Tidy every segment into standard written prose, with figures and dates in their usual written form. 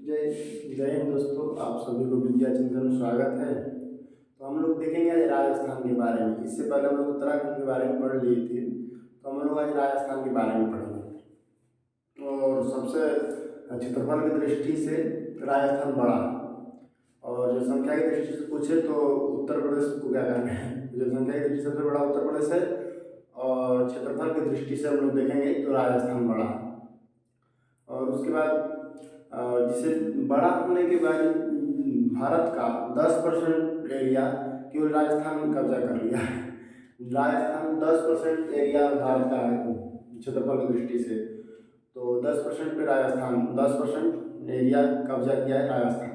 जय हिंद दोस्तों, आप सभी को विद्या चिंतन में स्वागत है। तो हम लोग देखेंगे आज राजस्थान के बारे में। इससे पहले हम लोग उत्तराखंड के बारे में पढ़ लिए थे, तो हम लोग आज राजस्थान के बारे में पढ़ेंगे। और सबसे क्षेत्रफल की दृष्टि से राजस्थान बड़ा है, और जनसंख्या की दृष्टि से पूछे तो उत्तर प्रदेश को क्या कहना है। जनसंख्या की दृष्टि से सबसे बड़ा उत्तर प्रदेश है, और क्षेत्रफल की दृष्टि से हम लोग देखेंगे तो राजस्थान बड़ा है। और उसके बाद जिसे बड़ा होने के बाद भारत का 10% एरिया केवल राजस्थान ने कब्जा कर लिया है। राजस्थान 10% एरिया भारत का है क्षेत्रफल की दृष्टि से, तो 10% पे राजस्थान 10% एरिया कब्जा किया है राजस्थान।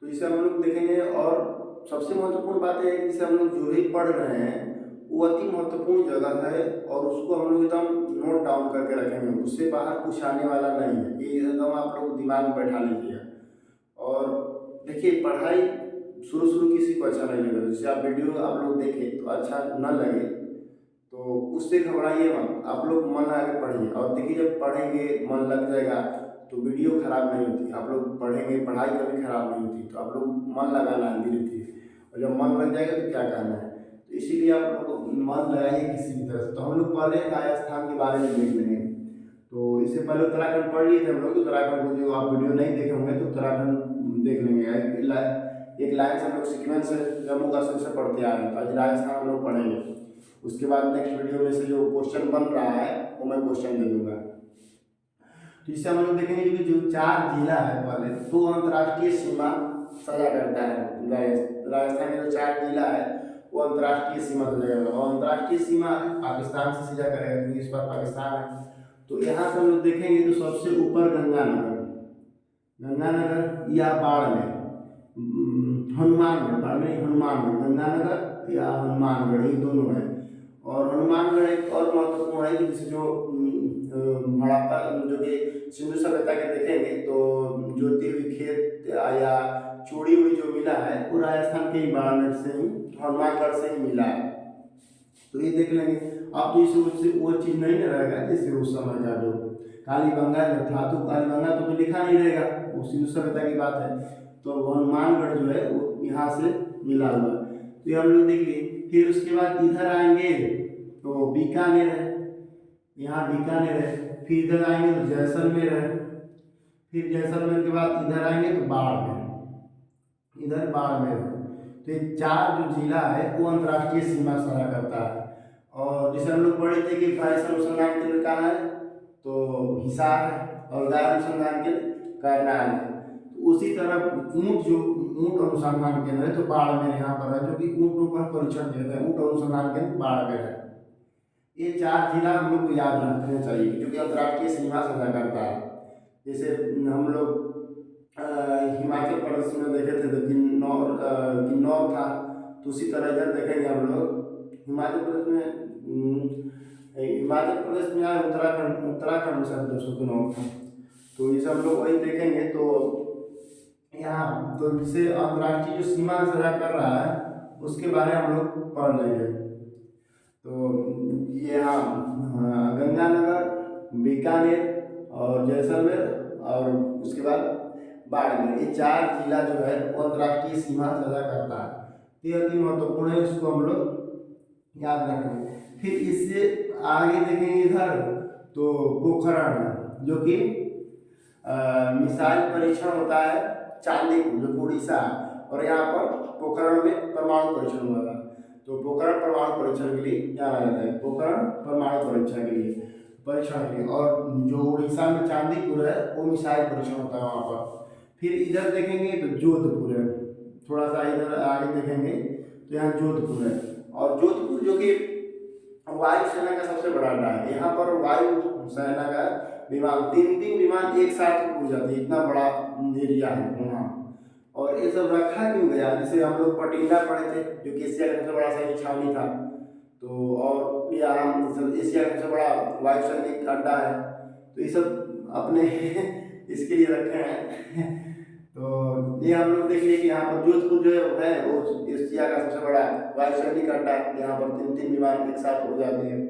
तो इसे हम लोग देखेंगे। और सबसे महत्वपूर्ण बात यह है कि जिसे हम लोग जो भी पढ़ रहे हैं वो अति महत्वपूर्ण जगह है, और उसको हम लोग एकदम नोट डाउन करके रखेंगे। उससे बाहर कुछ आने वाला नहीं है, ये एकदम आप लोग दिमाग में बैठा लीजिएगा। और देखिए, पढ़ाई शुरू शुरू किसी को अच्छा नहीं लगेगा। जैसे आप वीडियो आप लोग देखें तो अच्छा न लगे तो उससे घबराइए मत, आप लोग मन लगा के पढ़िए। और देखिए, जब पढ़ेंगे मन लग जाएगा तो वीडियो खराब नहीं होती। आप लोग पढ़ेंगे, पढ़ाई कभी खराब नहीं होती। तो आप लोग मन लगाना है धीरे धीरे, और जब मन लग जाएगा तो क्या करना है, तो इसीलिए आप लोग को मन लगाइए किसी भी तरह से। तो हम लोग पहले राजस्थान के बारे में देख लेंगे। तो इससे पहले उत्तराखंड पढ़ लिए थे हम लोग। उत्तराखंड को जो आप वीडियो नहीं देखे होंगे तो उत्तराखंड देख लेंगे। एक लाइन से हम लोग सीक्वेंस से जम्मू कश्मीर से पढ़ते आ रहे हैं, तो आज राजस्थान हम लोग पढ़ेंगे। उसके बाद नेक्स्ट वीडियो में से जो क्वेश्चन बन रहा है वो मैं क्वेश्चन दे दूंगा। तो इससे हम लोग देखेंगे कि जो 4 जिला है, पहले तो अंतर्राष्ट्रीय सीमा सजा करता है। राजस्थान में जो 4 जिला है वो अंतर्राष्ट्रीय सीमा सजा करता है, और अंतर्राष्ट्रीय सीमा पाकिस्तान से सजा करेगा क्योंकि इस बार पाकिस्तान है। तो यहाँ से हम लोग देखेंगे तो सबसे ऊपर गंगानगर या बाड़मेर, हनुमानगढ़, बाड़मेर हनुमानगढ़, गंगानगर या हनुमानगढ़, ये दोनों है। और हनुमानगढ़ एक और महत्वपूर्ण है कि जिसे जो हड़प्पा जो कि सिंधु सभ्यता के देखेंगे तो जोती हुई खेत या चूड़ी हुई जो मिला है वो राजस्थान के ही बाड़मेर से ही, हनुमानगढ़ से ही मिला है। तो ये देख लेंगे। अब तो इससे वो चीज़ नहीं ना रहेगा जैसे उस समय का जो कालीबंगा जो था, तो कालीबंगा तो लिखा नहीं रहेगा, वो सिंधु सभ्यता की बात है। तो हनुमानगढ़ जो है वो यहाँ से मिला हुआ है। तो ये हम लोग देखिए। फिर उसके बाद इधर आएंगे तो बीकानेर है, यहाँ बीकानेर है। फिर इधर आएंगे तो जैसलमेर है। फिर जैसलमेर के बाद इधर आएंगे तो बाड़मेर, इधर बाड़मेर है। तो ये 4 जो जिला है वो अंतर्राष्ट्रीय सीमा सजा करता है। और जैसे हम लोग पढ़े थे कि फाइस अनुसंधान केंद्र कहाँ है, तो हिसार है, और गाय अनुसंधान केंद्र करनाल है। तो उसी तरह ऊँट अनुसंधान केंद्र है तो बाड़मेर यहाँ पर है, जो कि ऊँटों पर परीक्षण किया जाता है। ऊँट अनुसंधान केंद्र बाड़मेर है। ये 4 जिला हम लोग को याद रखने चाहिए क्योंकि अंतर्राष्ट्रीय सीमा सजा करता है। जैसे हम लोग हिमाचल प्रदेश में देखे थे तो किन्नौर था, तो उसी तरह इधर देखेंगे हम लोग हिमाचल प्रदेश में। हिमाचल प्रदेश में आए उत्तराखंड में शायद 209 था। तो ये सब लोग वही देखेंगे। तो यहाँ तो जिसे अंतर्राष्ट्रीय जो सीमा सजा कर रहा है उसके बारे में हम लोग पढ़ लेंगे। तो ये यहाँ गंगानगर, बीकानेर और जैसलमेर और उसके बाद बाड़मेर, ये 4 जिला जो है वो अंतर्राष्ट्रीय सीमा सजा करता है। ये अति महत्वपूर्ण है, इसको हम लोग याद रखेंगे। फिर इससे आगे देखेंगे इधर तो पोखरण है, जो कि मिसाइल परीक्षण होता है चांदीपुर जो उड़ीसा है, और यहाँ पर पोखरण में परमाणु परीक्षण हुआ था। तो पोखरण परमाणु परीक्षण के लिए जाना जाता है, पोखरण परमाणु परीक्षण के लिए। और जो उड़ीसा में चांदीपुर है वो मिसाइल परीक्षण होता है वहाँ पर। फिर इधर देखेंगे तो जोधपुर है, थोड़ा सा इधर आगे देखेंगे तो यहाँ जोधपुर है। और जोधपुर जो कि वायुसेना का सबसे बड़ा अड्डा है। यहाँ पर वायुसेना का विमान 3 विमान एक साथ उड़ जाते हैं, इतना बड़ा एरिया है वहाँ। और ये सब रखा क्यों गया, जैसे हम लोग पटिंडा पढ़े थे जो कि एशिया का सबसे बड़ा सैनिक छावनी था। तो और यहाँ एशिया का सबसे बड़ा वायुसैनिक अड्डा है। तो ये सब अपने इसके लिए रखे हैं। तो ये हम लोग देख लिए कि यहाँ पर जोधपुर जो है वो एशिया का सबसे बड़ा वायुसैनिक अड्डा है। यहाँ पर 3 विमान एक साथ उड़ जाते हैं।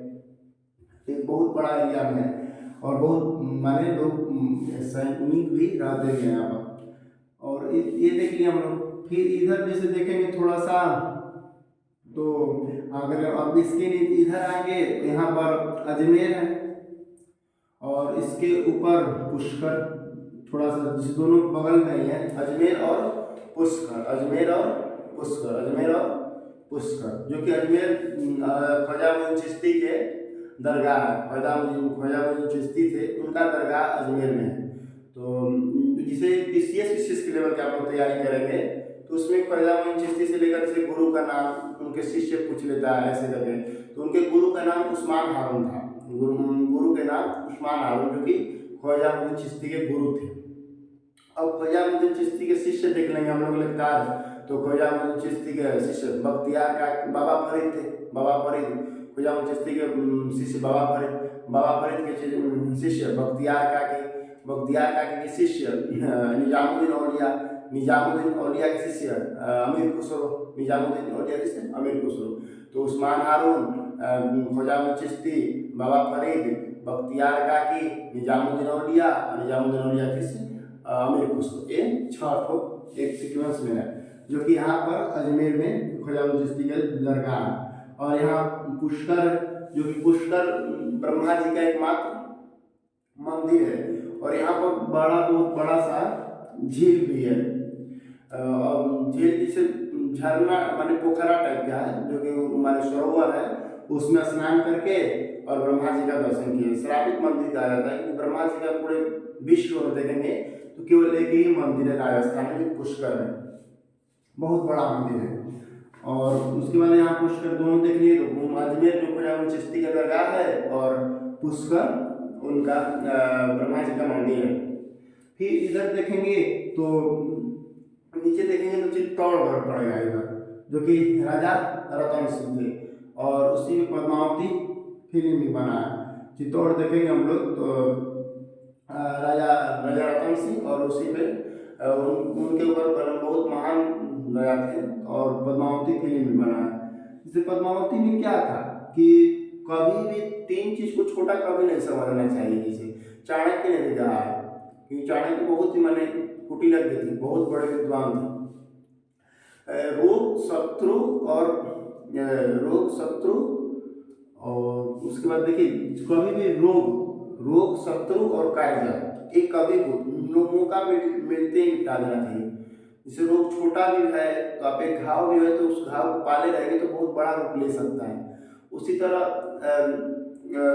एक बहुत बड़ा एरिया में है और बहुत माने लोग सैनिक भी रहते हैं यहाँ पर। और ये देख लिया हम लोग। फिर इधर जैसे देखेंगे थोड़ा सा, तो अगर अब इसके इधर आएंगे तो यहाँ पर अजमेर है, और इसके ऊपर पुष्कर, थोड़ा सा जिस दोनों बगल में ही है, अजमेर और पुष्कर, अजमेर और पुष्कर, अजमेर और पुष्कर, जो कि अजमेर ख्वाजा चिश्ती के दरगाह है। ख्वाजा चिश्ती थे, उनका दरगाह अजमेर में है। तो जिसे पीसीएस विशेष के लेवल की आप लोग तैयारी करेंगे तो उसमें ख्वाजा चिश्ती से लेकर जैसे गुरु का नाम, उनके शिष्य पूछ लेता है ऐसे करके। तो उनके गुरु का नाम उस्मान हारून था, गुरु के नाम उस्मान हारून, जो कि ख्वाजा चिश्ती के गुरु थे। अब ख्वाजा चिश्ती के शिष्य देख लेंगे हम लोग लेक्तार। तो ख्वाजा चिश्ती के शिष्य बख्तियार का बाबा फरीद थे, बाबा फरीद, ख्वाजा चिश्ती के शिष्य बाबा फरीद के शिष्य बख्तियार के शिष्य निजामुद्दीन औलिया के शिष्य अमीर खुसरो, निजामुद्दीन औलिया के शिष्य अमीर खुसरो। तो उस्मान हारून, ख्वाजा चिश्ती, बाबा फरीद, बख्तियार काकी, निजामुद्दीन औलिया और निजामुद्दीन औलिया के शिष्य अमीर खुसरो, ये 6 ठो एक सीक्वेंस में है, जो कि यहाँ पर अजमेर में ख्वाजा चिश्ती के दरगाह है। और यहाँ पुष्कर, जो कि पुष्कर ब्रह्मा जी का एकमात्र मंदिर है, और यहाँ पर बहुत बड़ा सा झील भी है। झील जिसे झरना माने पोखरा टाइप का है, जो कि माने सरोवर है, उसमें स्नान करके और ब्रह्मा जी का दर्शन किए। श्रापित मंदिर कहा जाता है, क्योंकि ब्रह्मा जी का पूरे विश्व में देखेंगे तो केवल एक ही मंदिर है राजस्थान में, जो पुष्कर है, बहुत बड़ा मंदिर है। और उसके बाद यहाँ पुष्कर दोनों देख लिए, तो अजमेर जो ख्वाजा चिश्ती का दरगाह है, और पुष्कर उनका ब्रह्मा जी का मंदिर है। फिर इधर देखेंगे तो नीचे देखेंगे तो चित्तौड़गढ़ पड़ेगा इधर, जो कि राजा रतन सिंह थे, और उसी में पद्मावती फिल्म भी बना है। चित्तौड़ देखेंगे हम लोग तो राजा रतन सिंह, और उसी पे उनके ऊपर बहुत महान राजा थे, और पद्मावती फिल्म भी बना है। जैसे पद्मावती में क्या था कि कभी भी 3 चीज को छोटा कभी नहीं समझना चाहिए। जैसे चाणक्य ने भी कहा है कि चाणक्य बहुत ही माने कुटिलज्ञ थे, बहुत बड़े विद्वान थे। रोग शत्रु और उसके बाद देखिए, कभी भी रोग शत्रु और कार्य, एक कभी मौका मिलते ही निपटा देना चाहिए। जैसे रोग छोटा भी है तो आप एक घाव भी है तो उस घाव को पाले रहेंगे तो बहुत बड़ा रूप ले सकता है। उसी तरह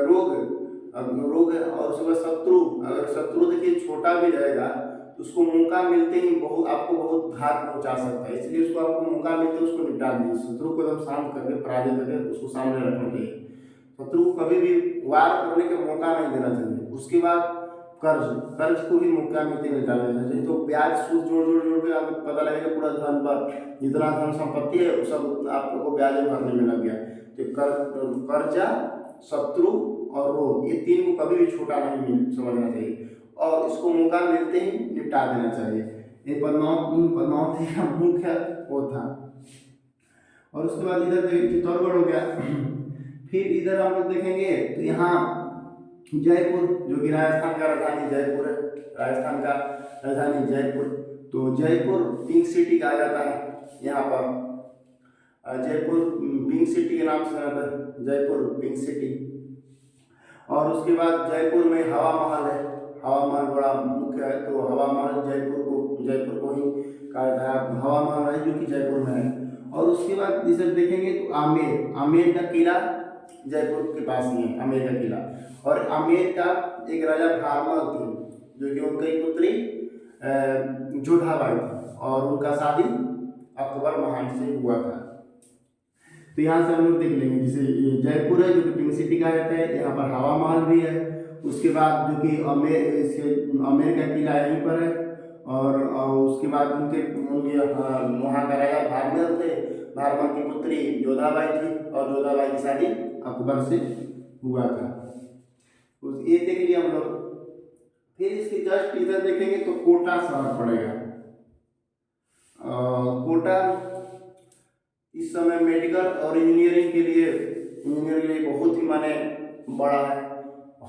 रोग है, और उसके बाद शत्रु, अगर शत्रु देखिए छोटा भी रहेगा तो उसको मौका मिलते ही आपको बहुत घात पहुंचा सकता है, इसलिए उसको आपको मौका मिलते उसको निपटा दीजिए। शत्रु को एकदम शांत करके, पराजय करके उसको सामने रखना चाहिए। शत्रु को कभी भी वार करने का मौका नहीं देना चाहिए। उसके बाद कर्ज को भी मौका मिलते निपटाना चाहिए। तो ब्याज सूद जोड़ के आपको पता लगेगा पूरा धन पर जितना धन संपत्ति है वो सब आपको ब्याज भरने में लग गया। तो कर्जा, शत्रु और रोग, ये 3 को कभी भी छोटा नहीं समझना चाहिए, और इसको मौका मिलते ही निपटा देना चाहिए। ये पद्मावती का मुख्य वो था। और उसके बाद इधर चित्तौड़गढ़ हो गया। फिर इधर हम लोग देखेंगे तो यहाँ जयपुर, जो कि राजस्थान का राजधानी जयपुर है, राजस्थान का राजधानी जयपुर। तो जयपुर पिंक सिटी कहा जाता है यहाँ पर। जयपुर पिंक सिटी के नाम से जाता है, जयपुर पिंक सिटी। और उसके बाद जयपुर में हवा महल है, हवा महल बड़ा मुख्य है। तो हवा महल जयपुर को ही कहा जाता है, हवा महल है जो कि जयपुर में है। और उसके बाद इसे देखेंगे तो आमेर का किला जयपुर के पास ही है, आमेर का किला। और आमेर का एक राजा भारमल थे, जो कि उनकी पुत्री जोधाबाई थी, और उनका शादी अकबर महान से हुआ था। तो यहाँ से हम लोग देख लेंगे, जैसे जयपुर है जो कि पिंक सिटी कहा जाता है, यहाँ पर हवा महल भी है। उसके बाद जो कि आमेर का किला यहीं पर है। और उसके बाद उनके वहाँ का राजा भारमल थे, भारमल की पुत्री जोधाबाई थी, और जोधाबाई की शादी अकबर से हुआ था। ये देख लिया हम लोग। फिर इसकी जस्ट इधर देखेंगे तो कोटा शहर पड़ेगा। कोटा इस समय मेडिकल और इंजीनियरिंग के लिए बहुत ही माने बड़ा है,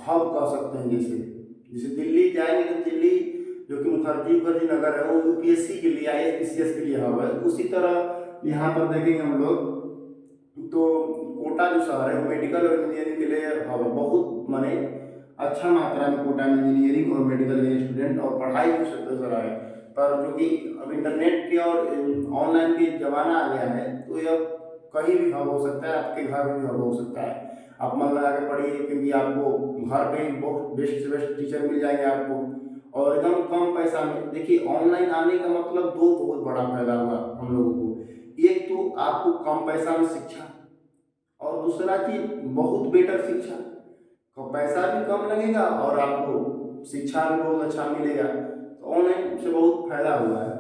हब कह सकते हैं। जैसे दिल्ली जाएंगे तो दिल्ली जो कि मुखर्जी नगर है वो यूपीएससी के लिए, आईएएस के लिए हब है। उसी तरह यहाँ पर देखेंगे हम लोग तो कोटा जो शहर है वो मेडिकल और इंजीनियरिंग के लिए हब है। बहुत माने अच्छा मात्रा में कोटा में इंजीनियरिंग और मेडिकल के स्टूडेंट और पढ़ाई भी उस तरह है। पर जो कि अब इंटरनेट के और ऑनलाइन के ज़माना आ गया है तो यह कहीं भी हब हो सकता है, आपके घर में भी हब हो सकता है। आप मन लगा के पढ़िए, क्योंकि आपको घर पे ही बहुत बेस्ट से बेस्ट टीचर मिल जाएंगे आपको, और एकदम कम पैसा में। देखिए ऑनलाइन आने का मतलब दो बहुत बड़ा फायदा हुआ हम लोगों को। एक तो आपको कम पैसा में शिक्षा, और दूसरा चीज बहुत बेटर शिक्षा, तो पैसा भी कम लगेगा और आपको शिक्षा भी बहुत अच्छा मिलेगा। तो ऑनलाइन से बहुत फायदा हुआ है।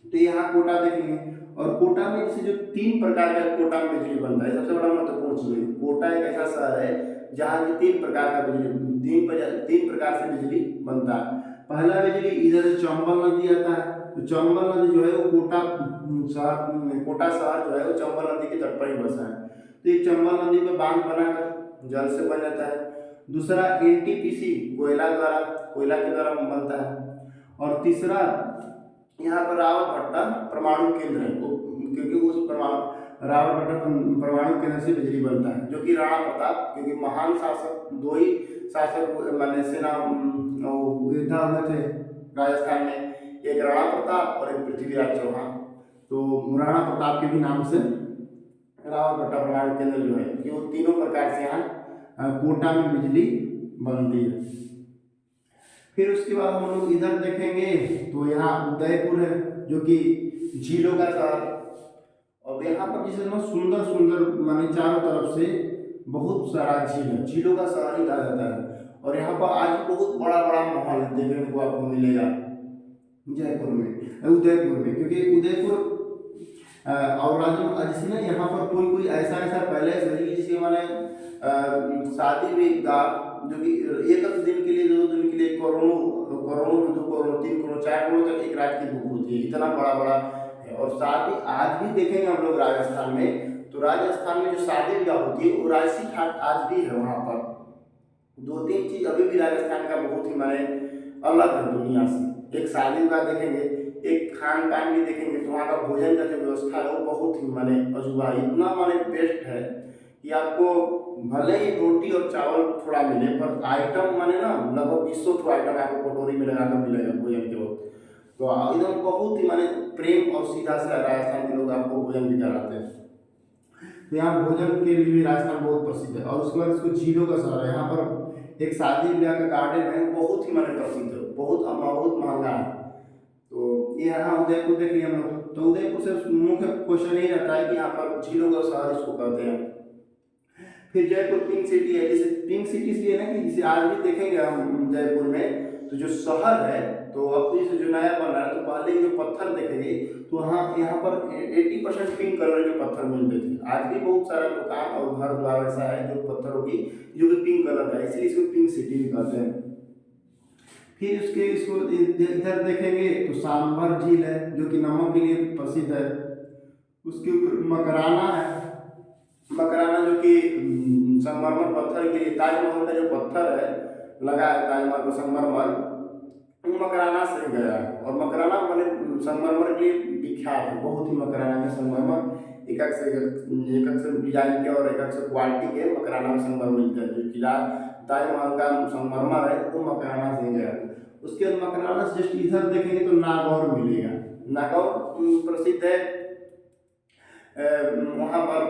तो यहाँ कोटा देखेंगे, और कोटा में जैसे जो 3 प्रकार का कोटा में बिजली बनता है, सबसे बड़ा महत्वपूर्ण चीज है। कोटा एक ऐसा शहर है जहाँ की 3 प्रकार का बिजली, 3 प्रकार से बिजली बनता है। पहला बिजली इधर से चंबल नदी आता है, तो चंबल नदी जो है वो कोटा शहर जो है वो चंबल नदी के तट पर ही बसा है। तो एक चंबल नदी पे बांध बनाकर जल से बन जाता है। दूसरा एनटीपीसी कोयला के द्वारा बनता है। और तीसरा यहाँ पर रावत भट्टा परमाणु केंद्र है, क्योंकि उस रावत भट्टा परमाणु केंद्र से बिजली बनता है, जो कि राणा प्रताप, क्योंकि महान शासक, 2 ही शासक माने सेना योद्धा हुए थे राजस्थान में, एक राणा प्रताप और एक पृथ्वीराज चौहान। तो राणा प्रताप के भी नाम से रावत भट्टा परमाणु केंद्र जो है कि वो तीनों प्रकार से यहाँ कोटा में बिजली बनती है। फिर उसके बाद हम लोग इधर देखेंगे तो यहाँ उदयपुर है, जो कि झीलों का शहर। और यहाँ पर जिसे सुंदर सुंदर माने चारों तरफ से बहुत सारा झील है, झीलों का शहर ही कहा जाता है। और यहाँ पर आज बहुत बड़ा बड़ा महल देखने को आपको मिलेगा उदयपुर में, क्योंकि उदयपुर और जैसे ना यहाँ पर कोई ऐसा पैलेस है जिसके माने शादी भी जो कि एक दिन के लिए, 2 दिन के लिए करोड़ों 2 करोड़ 3 करोड़ 4 करोड़ तक एक रात की बुक होती है, इतना बड़ा बड़ा है। और साथ ही आज भी देखेंगे हम लोग राजस्थान में, तो राजस्थान में जो शादी विवाह होती है वो राजसी घाट आज भी है। वहाँ पर 2-3 चीज अभी भी राजस्थान का बहुत ही माने अलग है दुनिया से। एक शादी विवाह देखेंगे, एक खान पान भी देखेंगे, तो वहाँ का भोजन का जो व्यवस्था है वो बहुत ही माने अजूबा, इतना माने बेस्ट है कि आपको भले ही रोटी और चावल थोड़ा मिले, पर आइटम माने ना लगभग 20 आइटम आपको कटोरी में लगा कर मिलेगा भोजन के वक्त। तो एकदम बहुत ही माने प्रेम और सीधा से राजस्थान के लोग आपको भोजन भी कराते हैं। तो यहाँ भोजन के लिए भी राजस्थान बहुत प्रसिद्ध है। और उसके बाद इसको झीलों का शहर है। यहाँ पर एक शादी ब्याह का गार्डन है, बहुत ही माने प्रसिद्ध है, बहुत महंगा है। तो ये यहाँ उदयपुर देख लिया हम लोग। तो उदयपुर से मुख्य क्वेश्चन यही रहता है कि यहाँ पर झीलों का शहर इसको कहते हैं। फिर जयपुर पिंक सिटी है, जैसे पिंक सिटी इसलिए ना कि जैसे आज भी देखेंगे हम जयपुर में तो जो शहर है, तो अब इस जो नया बन रहा है तो पहले जो पत्थर देखेंगे तो यहाँ पर 80% पिंक कलर के पत्थर मिलते थे। आज भी बहुत सारा दुकान और घर द्वार ऐसा है जो पत्थरों की जो कि पिंक कलर का है, इसलिए इसको पिंक सिटी भी कहते हैं। फिर इसको इधर देखेंगे तो सांभर झील है, जो कि नमक के लिए प्रसिद्ध है। उसके ऊपर मकराना है, मकराना जो कि संगमरमर पत्थर के लिए, ताजमहल का जो पत्थर है लगा है ताजमहल पर संगमरमर, वो मकराना से गया है। और मकराना वाले संगमरमर के लिए विख्यात है, बहुत ही मकराना के संगमरमर एक से डिजाइन के और एक से क्वालिटी के मकराना में संगमरमर मिलते हैं। जो किला ताजमहल का संगमरमर है वो मकराना से गया। उसके बाद मकराना से जस्ट इधर देखेंगे तो नागौर मिलेगा। नागौर प्रसिद्ध है वहाँ पर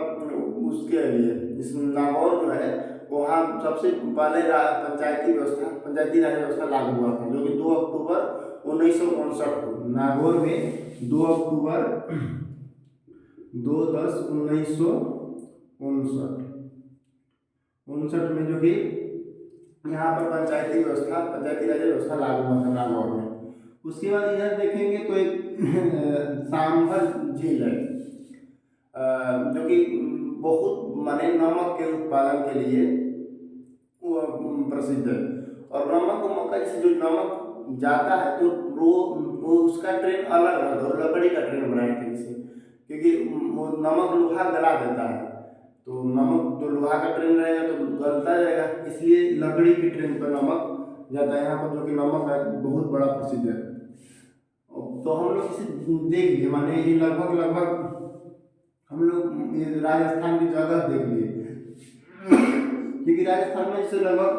उसके लिए। इस नागौर जो है वहाँ सबसे पहले पंचायती राज व्यवस्था लागू हुआ था, जो कि 2 अक्टूबर 1959 को नागौर में 2-10-1959 में जो कि यहाँ पर पंचायती राज व्यवस्था लागू हुआ था नागौर में। उसके बाद इधर देखेंगे तो एक सांभर झील है, जो कि बहुत माने नमक के उत्पादन के लिए प्रसिद्ध है। और नमक को मक्का जैसे जो नमक जाता है तो वो उसका ट्रेन अलग है, और लकड़ी का ट्रेन बनाए थे जिसे, क्योंकि वो नमक लोहा गला देता है, तो नमक जो लोहा का ट्रेन रहेगा तो गलता जाएगा, इसलिए लकड़ी की ट्रेन पर नमक जाता है यहाँ पर, जो कि नमक है बहुत बड़ा प्रसिद्ध है। तो हम लोग इसे देख लिए, माने ये लगभग लगभग हम लोग ये राजस्थान की जगह देख लिए, क्योंकि राजस्थान में जैसे लगभग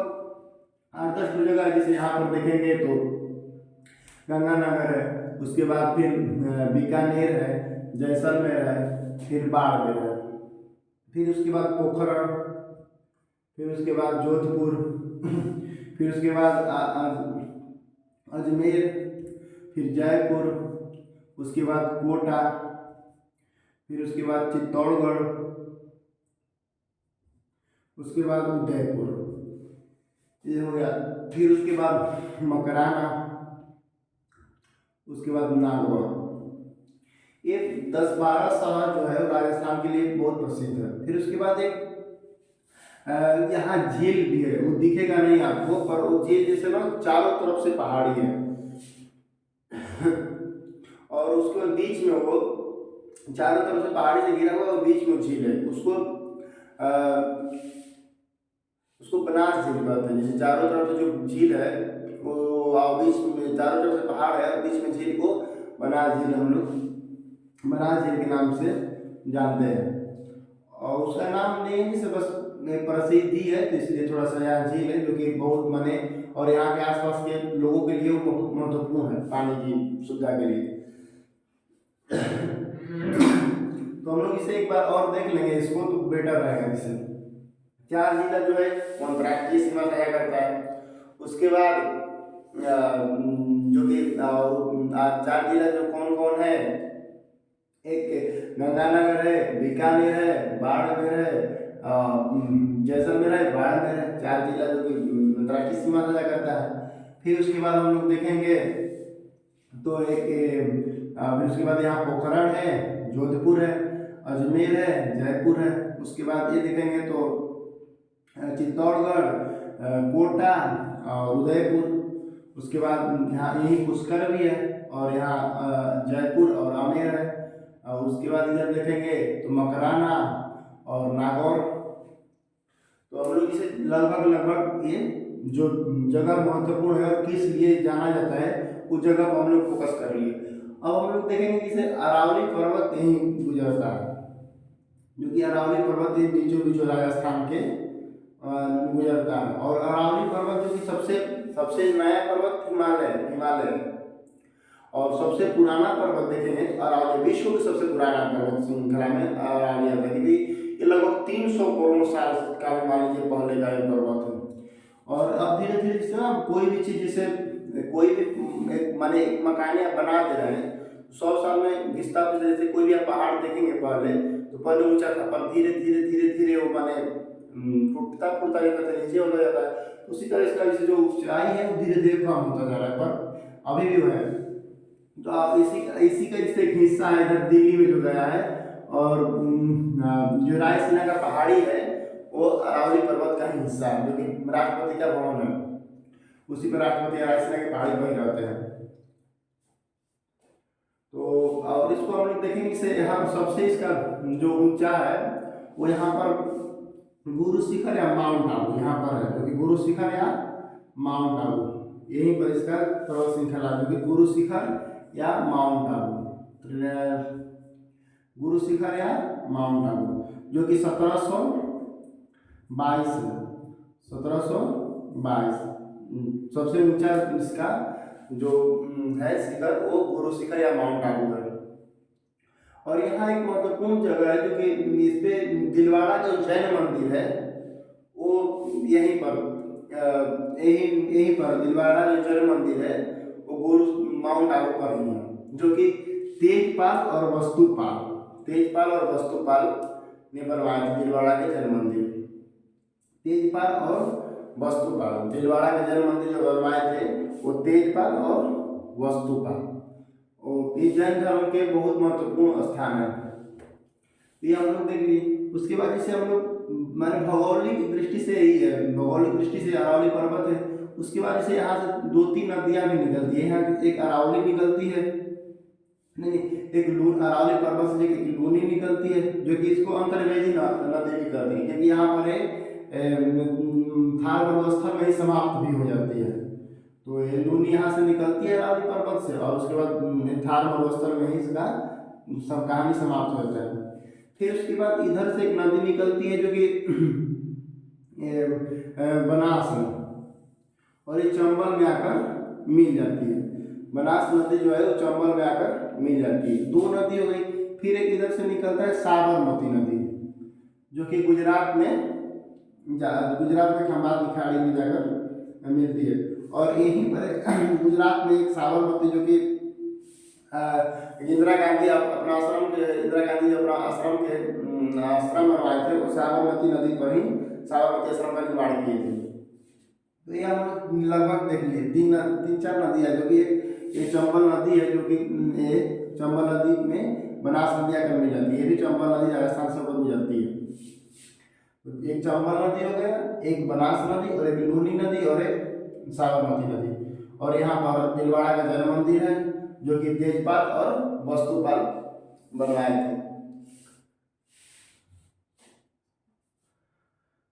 8-10 जगह है। जैसे यहाँ पर देखेंगे तो गंगानगर है, उसके बाद फिर बीकानेर है, जैसलमेर है, फिर बाड़मेर है, फिर उसके बाद पोखरण, फिर उसके बाद जोधपुर, फिर उसके बाद अजमेर, फिर जयपुर, उसके बाद कोटा, फिर उसके बाद चित्तौड़गढ़, उसके बाद उदयपुर, ये हो गया। फिर उसके बाद मकराना, उसके बाद नागौर। ये 10-12 शहर जो है राजस्थान के लिए बहुत प्रसिद्ध है। फिर उसके बाद एक यहाँ झील भी है, वो दिखेगा नहीं आपको, पर वो झील जैसे ना चारों तरफ से पहाड़ी है और उसके बीच में वो चारों तरफ से पहाड़ी से घिरा हुआ और बीच में झील है। उसको बनास झील कहते हैं। जैसे चारों तरफ से जो झील है वो बीच में, चारों तरफ से पहाड़ है और बीच में झील को बनास झील हम लोग बनास झील के नाम से जानते हैं। और उसका नाम नहीं है जिसे बस प्रसिद्धि है, तो इसलिए थोड़ा सा यहाँ झील है जो कि बहुत माने, और यहाँ के आसपास के लोगों के लिए वो बहुत महत्वपूर्ण है पानी की सुविधा के लिए। तो हम लोग इसे एक बार और देख लेंगे, इसको तो बेटर रहेगा। जैसे 4 जिला जो है वो अंतर्राष्ट्रीय सीमा तय करता है। उसके बाद जो कि 4 जिला जो कौन कौन है, एक गंगानगर है, बीकानेर है, बाड़मेर है, जैसलमेर है, बाड़मेर है। 4 जिला जो कि अंतर्राष्ट्रीय सीमा तय करता है। फिर उसके बाद हम लोग देखेंगे तो फिर उसके बाद यहाँ पोखरण है, जोधपुर है, अजमेर है, जयपुर है। उसके बाद ये देखेंगे तो चित्तौड़गढ़, कोटा और उदयपुर। उसके बाद यहाँ यही पुष्कर भी है, और यहाँ जयपुर और आमेर है। और उसके बाद इधर देखेंगे तो मकराना और नागौर। तो हम लोग इसे लगभग ये जो जगह महत्वपूर्ण है और किस लिए जाना जाता है उस जगह पर हम लोग फोकस कर लिए। अब हम लोग देखेंगे कि इसे अरावली पर्वत यहीं गुजरता है, जो कि अरावली पर्वत ये बीचों बीचों राजस्थान के गुजरता है। और अरावली पर्वत जो कि सबसे नया पर्वत हिमालय है। और सबसे पुराना पर्वत देखेंगे तो अरावली, विश्व की सबसे पुराना पर्वत श्रृंखला में अरावली आता है, क्योंकि ये लगभग 300 करोड़ साल का मान लीजिए पहले का एक पर्वत है। और अब धीरे धीरे जिससे ना कोई भी चीज़, जैसे कोई भी माने एक मकान आप बना दे रहे हैं 100 साल में घिसता, जैसे कोई भी आप पहाड़ देखेंगे पहले ऊंचा था, पर धीरे धीरे धीरे धीरे वो माने टूटता फूटता जाता है, नीचे होता जाता है। उसी तरह इसका जैसे जो ऊंचाई है वो धीरे धीरे कम होता जा रहा है, पर अभी भी वो है। तो आप इसी का जैसे एक हिस्सा है इधर दिल्ली में जो गया है, और जो रायसीना का पहाड़ी है वो अरावली पर्वत का ही हिस्सा है, जो कि राष्ट्रपति का भवन है, उसी पर राष्ट्रपति रायसीना के पहाड़ी पर ही रहते हैं। तो और इसको हम लोग देखेंगे से यहाँ सबसे इसका जो ऊंचा है वो यहाँ पर गुरु शिखर या माउंट आबू यहाँ पर है, जो कि गुरु शिखर या माउंट आबू, यहीं पर इसका पर्वत श्रृंखला, जो कि गुरु शिखर या माउंट आबू, गुरु शिखर या माउंट आबू, जो कि 1722 सबसे ऊंचा इसका जो है शिखर वो गुरु शिखर या माउंट आबू है। और यहाँ एक महत्वपूर्ण जगह है जो कि इस पे दिलवाड़ा जो जैन मंदिर है वो यहीं पर दिलवाड़ा जो जैन मंदिर है वो गुरु माउंट आबू पर ही है, जो कि तेजपाल और वस्तुपाल ने बनवाया था दिलवाड़ा के जैन मंदिर। तेजपाल और वस्तुपाल, दिलवाड़ा के जैन मंदिर जो बनवाए थे वो तेजपाल और वस्तुपाल, और ये जैन धर्म के बहुत महत्वपूर्ण स्थान है। ये हम लोग देख लिए। उसके बाद जैसे हम लोग माने भौगोलिक दृष्टि से ही है, भौगोलिक दृष्टि से अरावली पर्वत है। उसके बाद जैसे यहाँ से 2-3 नदियाँ भी निकलती है, यहाँ एक अरावली निकलती है, नहीं एक अरावली पर्वत से एक लूनी निकलती है, जो कि इसको अंतर्वेदी नदी भी कहती है, क्योंकि यहाँ पर थार व्यवस्था में ही समाप्त भी हो जाती है। तो ये लूनी यहाँ से निकलती है अरावली पर्वत से, और उसके बाद थार मरुस्थल में ही इसका सब कहानी समाप्त हो जाता है। फिर उसके बाद इधर से एक नदी निकलती है जो कि बनास है, और ये चंबल में आकर मिल जाती है। बनास नदी जो है वो चंबल में आकर मिल जाती है। दो नदी हो गई। फिर एक इधर से निकलता है साबरमती नदी, जो कि गुजरात में खंभात की खाड़ी में जाकर मिलती है। और यहीं पर गुजरात में एक साबरमती, जो कि इंदिरा गांधी अपना आश्रम के इंदिरा गांधी जो अपना आश्रम बनवाए थे, वो साबरमती नदी पर ही साबरमती आश्रम का निर्माण किए थे। तो ये हम लोग लगभग देख लिए तीन चार नदी है, जो कि एक चंबल नदी है, जो कि चंबल नदी में बनास नदी आकर मिल जाती है। ये भी चंबल नदी राजस्थान से होकर गुजरती है। तो एक चंबल नदी हो गया, एक बनास नदी, और एक लूनी नदी, और एक साबरमती नदी। और यहाँ पर भीलवाड़ा का जल मंदिर है, जो कि तेजपाल और वस्तुपाल बनवाए थे।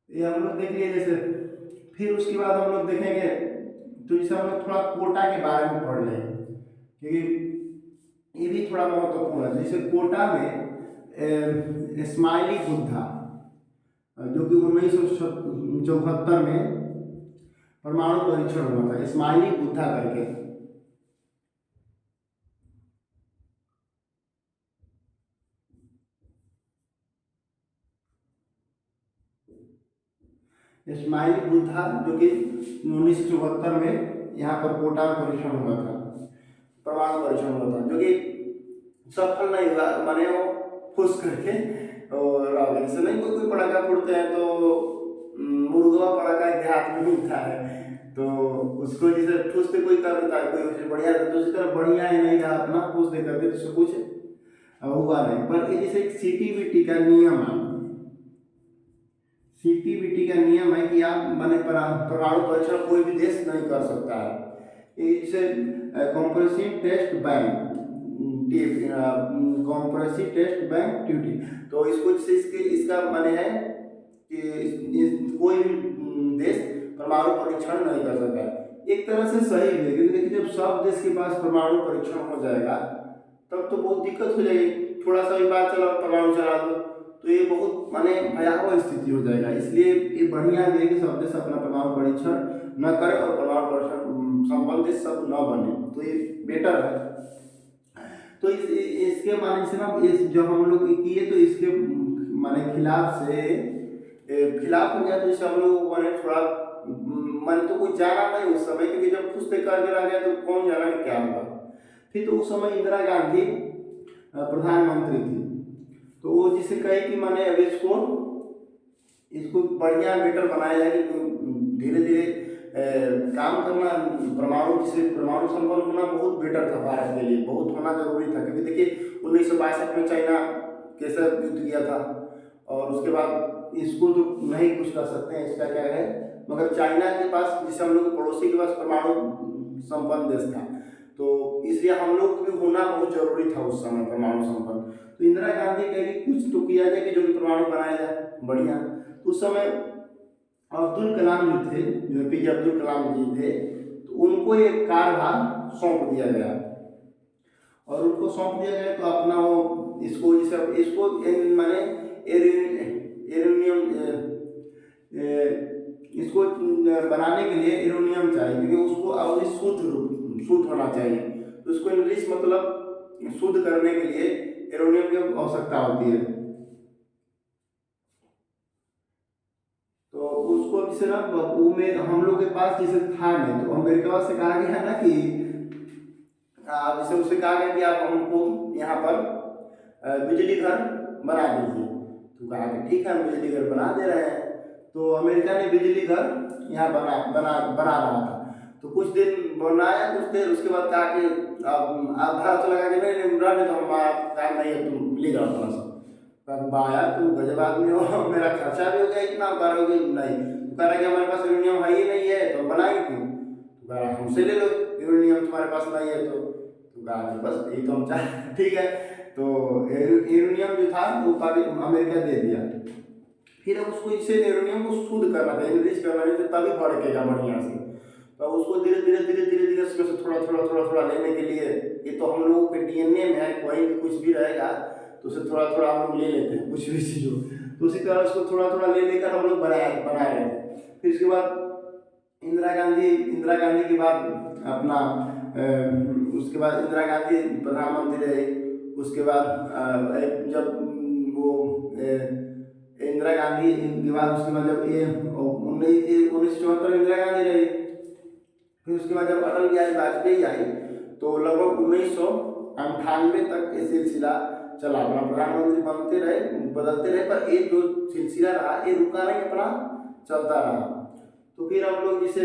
ये हम लोग देख लिए जैसे। फिर उसके बाद हम लोग देखेंगे, तो जैसे हम लोग थोड़ा कोटा के बारे में पढ़ लें, क्योंकि ये भी थोड़ा महत्वपूर्ण है। जैसे कोटा में स्माइली बुद्धा, जो कि 1974 में परमाणु परीक्षण हुआ था, स्माइली बुद्धा करके। स्माइली बुद्धा, जो कि 1974 में यहाँ पर कोटा में परीक्षण हुआ था, परमाणु परीक्षण हुआ था, जो कि सफल नहीं हुआ। माने वो फुस करके और जैसे नहीं कोई पटाखा फोड़ते हैं तो मुर्गवा पटाखा एक देहात में मिलता है, तो उसको जैसे फुस से कोई कर देता है, कोई बढ़िया तो उसी तरह बढ़िया ही नहीं रहा, अपना फुस दे करते तो उसको कुछ हुआ नहीं। पर ये जैसे एक सीटीबीटी का नियम है, सीटीबीटी का नियम है कि आप माने परमाणु परीक्षण कोई भी देश नहीं कर सकता है। इसे comprehensive test ban comprehensive test ban ड्यूटी, तो इसको इसका माने है कि कोई भी देश परमाणु परीक्षण नहीं कर सकता है। एक तरह से सही है, क्योंकि देखिए जब सब देश के पास परमाणु परीक्षण हो जाएगा तब तो बहुत दिक्कत हो जाएगी। थोड़ा सा भी बात चला परमाणु चला दो तो ये बहुत माने भयावह स्थिति हो जाएगा। इसलिए ये बढ़िया है कि सब देश अपना परमाणु परीक्षण न करे और परमाणु परीक्षण संबंधित सब न बने, तो ये बेटर है। तो इसके माने से ना इस जो हम लोग किए तो इसके माने खिलाफ हो गया, तो इसे हम लोग माने थोड़ा मन तो कोई जाना नहीं उस समय, क्योंकि जब कुछ करके रह गया तो कौन जाना कि क्या होगा। फिर तो उस समय इंदिरा गांधी प्रधानमंत्री थी, तो वो जिसे कहे कि माने अब इसको बढ़िया बेटर बनाया जाए कि धीरे धीरे काम करना, परमाणु संपन्न होना बहुत बेटर था भारत के लिए, बहुत होना जरूरी था। क्योंकि देखिए 1962 में चाइना के साथ युद्ध किया था, और उसके बाद इसको तो नहीं कुछ कर सकते हैं, इसका क्या है, मगर चाइना के पास जिसे हम लोग पड़ोसी के पास परमाणु संपन्न देश था, तो इसलिए हम लोग को भी होना बहुत जरूरी था उस समय परमाणु संपन्न। तो इंदिरा गांधी कहेगी कुछ तो किया जाए कि जो भी परमाणु बनाया जाए बढ़िया। तो उस समय अब्दुल कलाम जो थे, जो APJ अब्दुल कलाम जी थे, तो उनको एक कार्यभार सौंप दिया गया, और उनको सौंप दिया गया तो अपना वो इसको माने एरोनियम इसको बनाने के लिए एरोनियम चाहिए, क्योंकि उसको शुद्ध होना चाहिए। तो उसको इंग्लिश मतलब शुद्ध करने के लिए एरोनियम की आवश्यकता होती है। तो उसको जैसे ना वो में हम लोग के पास जैसे था नहीं, तो अमेरिका से कहा गया ना कि जैसे उससे कहा गया कि आप हमको यहाँ पर बिजली घर बना दीजिए। तो कहा कि ठीक है हम बिजली घर बना दे रहे हैं। तो अमेरिका ने बिजली घर यहाँ बना रहा था। तो कुछ दिन बनाया, कुछ देर उसके बाद कहा कि आप भारत लगा के नहीं रहने तो हमारा काम नहीं है, तुम ले जाओ थोड़ा सा। यार तुम गजब आदमी हो, मेरा खर्चा भी हो गया इतना, करोगे नहीं। तो कह रहा कि हमारे पास यूरेनियम है ही नहीं है तो बनाएंगे क्यों। तो कह रहा हमसे ले लो, यूरेनियम तुम्हारे पास नहीं है तो कहा कि बस यही तो हम चाह ठीक है। तो यूरेनियम जो था वो अमेरिका दे दिया। फिर उसको इसे यूरेनियम को शुद्ध करना था, इनरिच करना नहीं, तभी भड़केगा बढ़िया से। तो उसको धीरे धीरे उसमें से थोड़ा लेने के लिए, ये तो हम लोगों के डीएनए में है, कोई भी कुछ भी रहेगा तो उसे थोड़ा थोड़ा हम लोग ले लेते हैं, कुछ भी चीज़ हो तो उसी तरह उसको थोड़ा थोड़ा ले लेकर हम लोग बना रहे थे। फिर इसके बाद इंदिरा गांधी के बाद अपना उसके बाद इंदिरा गांधी प्रधानमंत्री रहे। उसके बाद जब वो इंदिरा गांधी के बाद उसके बाद जब ये 1974 इंदिरा गांधी रही। फिर उसके बाद जब अटल बिहारी वाजपेयी आई तो लगभग 1998 तक ये सिलसिला चला, अपना प्रधानमंत्री बनते रहे बदलते रहे, पर ये जो सिलसिला रहा ये रुका नहीं, अपना चलता रहा। तो फिर हम लोग जिसे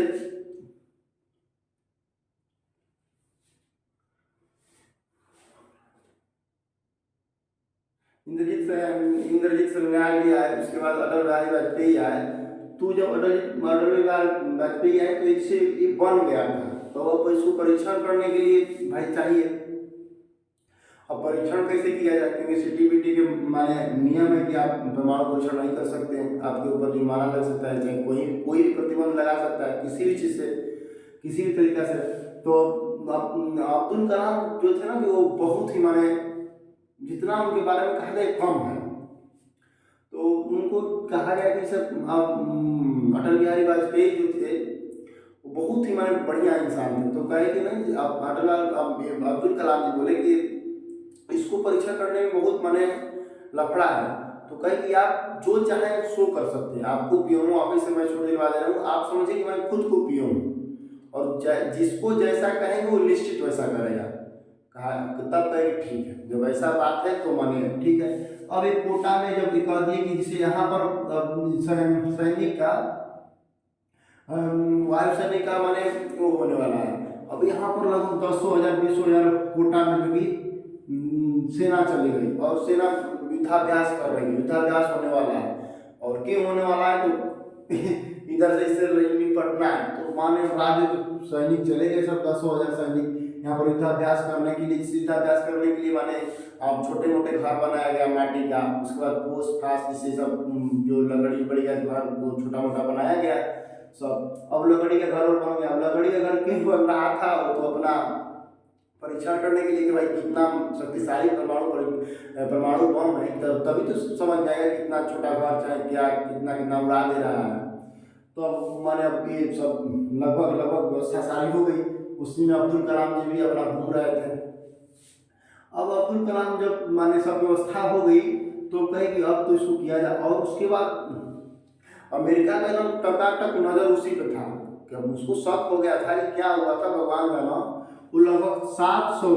इंद्रजीत श्रीनारायण भी आए, उसके बाद अटल बिहारी वाजपेयी आए। तो जब अटल बिहारी वाजपेयी आए तो इससे ये बन गया था, तो अब इसको परीक्षण करने के लिए भाई चाहिए। अब परीक्षण कैसे किया जाए, क्योंकि सीटीबीटी के माने नियम है कि आप परमाणु परीक्षण नहीं कर सकते हैं, आपके ऊपर जुर्माना लग सकता है, चाहे कोई भी प्रतिबंध लगा सकता है किसी भी चीज़ से, किसी भी तरीका से। तो अब्दुल कलाम जो थे ना कि वो बहुत ही माने जितना उनके बारे में कहा जाए कम है। तो उनको कहा गया कि सब अटल बिहारी वाजपेयी जो थे वो बहुत ही माने बढ़िया इंसान थे। तो कहे कि नहीं अब्दुल कलाम जी बोले कि इसको परीक्षा करने में बहुत माने लफड़ा है। तो कहे कि आप जो चाहे सो कर सकते हैं, आपको पियो हूँ, अभी से मैं छोड़ दिलवा दे रहा हूँ, आप समझिए कि मैं खुद को पियो हूँ, और जिसको जैसा कहेंगे वो निश्चित वैसा करेगा। कहा तब कहे ठीक है, जब ऐसा बात है तो मानिए ठीक है। अब एक कोटा में जब कह दिए कि जिसे यहाँ पर सैनिक का वायु सैनिक का माने वो होने वाला है। अब यहाँ पर लगभग 10,000 20,000 कोटा में जो कि सेना चली गई और सेना युद्धाभ्यास कर रही है, युद्धाभ्यास होने वाला है। और क्यों होने वाला है, तो इधर से इससे निपटना है। तो माने राज्य सैनिक चले गए सब 10,000 सैनिक यहाँ पर युद्धाभ्यास करने के लिए। युद्धाभ्यास करने के लिए माने अब छोटे मोटे घर बनाया गया माटी का, उसके बाद पोस फास जिसे सब जो लकड़ी का घर वो छोटा मोटा बनाया गया सब। अब लकड़ी का घर बन गया। अब लकड़ी का घर क्यों बन रहा था, वो तो अपना परीक्षण करने के लिए कि भाई कितना शक्तिशाली परमाणु बम है, तभी तो समझ जाएगा कितना छोटा घर चाहे क्या कितना उड़ा दे रहा है। तो अब माने अब ये सब लगभग व्यवस्था सारी हो गई। उसी में अब्दुल कलाम जी भी अपना घूम रहे थे। अब अब्दुल कलाम जब माने सब व्यवस्था हो गई तो कहे कि अब तो इसको किया जाए। और उसके बाद अमेरिका का एकदम टकाटक नजर उसी पे था कि अब उसको शक हो गया था कि क्या हुआ था, भगवान का नाम वो लगभग 700